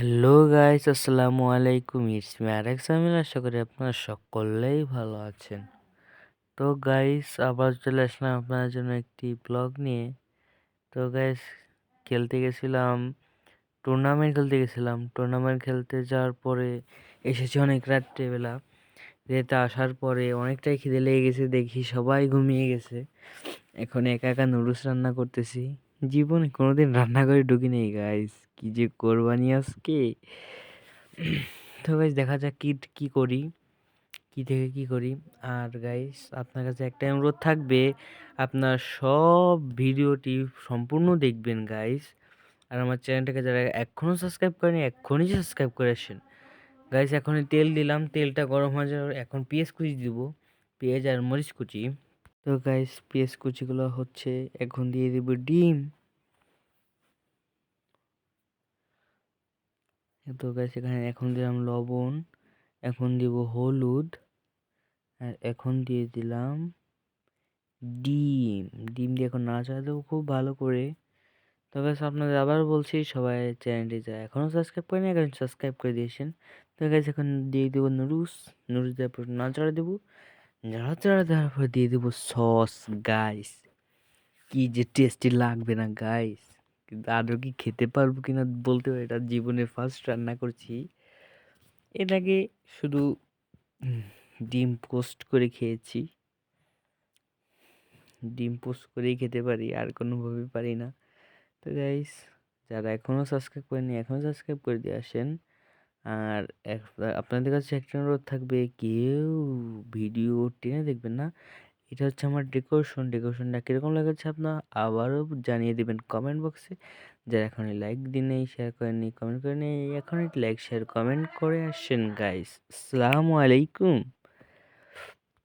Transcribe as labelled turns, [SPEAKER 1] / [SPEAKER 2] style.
[SPEAKER 1] Hello guys, আসসালামু আলাইকুম। It's me আরেক সামিল। আশা করি আপনারা সকলেই ভালো আছেন। তো গাইস, আবার চলে আসলাম আপনাদের জন্য একটি ব্লগ নিয়ে। তো গাইস, টুর্নামেন্ট খেলতে গেছিলাম। টুর্নামেন্ট খেলতে যাওয়ার পরে এসেছি অনেক রাত্রেবেলা। যেতে আসার পরে অনেকটাই খিদে লেগে গেছে, দেখি সবাই ঘুমিয়ে গেছে। এখন একা একা নুডলস রান্না করতেছি। জীবনে কোনোদিন রান্না করে ঢুকি নেই গাইস, কি যে কোরবানি আজকে। তো গাইস, দেখা যাক কি কি করি, কি করি। আর গাইস, আপনার কাছে একটা অনুরোধ থাকবে, আপনার সব ভিডিওটি সম্পূর্ণ দেখবেন গাইস। আর আমার চ্যানেলটাকে যারা এখনও সাবস্ক্রাইব করেনি, এক্ষুনি সাবস্ক্রাইব করে আসেন গাইস। এখনই তেল দিলাম, তেলটা গরম হয়ে যাওয়ার এখন পেঁয়াজ কুচি দিব, পেঁয়াজ আর মরিচ কুচি। তো গাইস, পেঁয়াজ কুচিগুলো হচ্ছে, এখন দিয়ে দিব ডিম। তো গাইস, এখানে এখন দিলাম লবণ, এখন দিব হলুদ, আর এখন দিয়ে দিলাম ডিম। ডিম দিয়ে এখন নাড়াচাড়া দেবো খুব ভালো করে। তো গাইস, আপনাদের আবার বলছি, সবাই চ্যানেলটি যা এখনও সাবস্ক্রাইব করেনি, এখন সাবস্ক্রাইব করে দিয়েছেন। তো গাইস, এখন দিয়ে দেবো নুডলস। নুডলস দেওয়ার পর নাড়াচাড়া দেবো। নাড়াচাড়া দেওয়ার পর দিয়ে দেবো সস। গাইস, কি যে টেস্টি লাগবে না গাইস, কিন্তু আদৌ কি খেতে পারবো কিনা বলতে পারি, এটা জীবনে ফার্স্ট রান্না করছি। এর আগে শুধু ডিম পোস্ট করে খেয়েছি। ডিম পোস্ট করেই খেতে পারি, আর কোনোভাবে পারি না। তো গাইস, যারা এখনও সাবস্ক্রাইব করেনি, এখনও সাবস্ক্রাইব করে দিয়ে আসেন। আর আপনাদের কাছে একটা অনুরোধ থাকবে, কেউ ভিডিও টেনে দেখবেন না। এটা হচ্ছে আমার ডেকোরেশনটা কীরকম লাগছে আপনার আবারও জানিয়ে দিবেন কমেন্ট বক্সে। যারা এখনই লাইক দিন নেই, শেয়ার করেননি, কমেন্ট করেনি, এখনই লাইক শেয়ার কমেন্ট করে আসেন গাইস। আসসালামু আলাইকুম।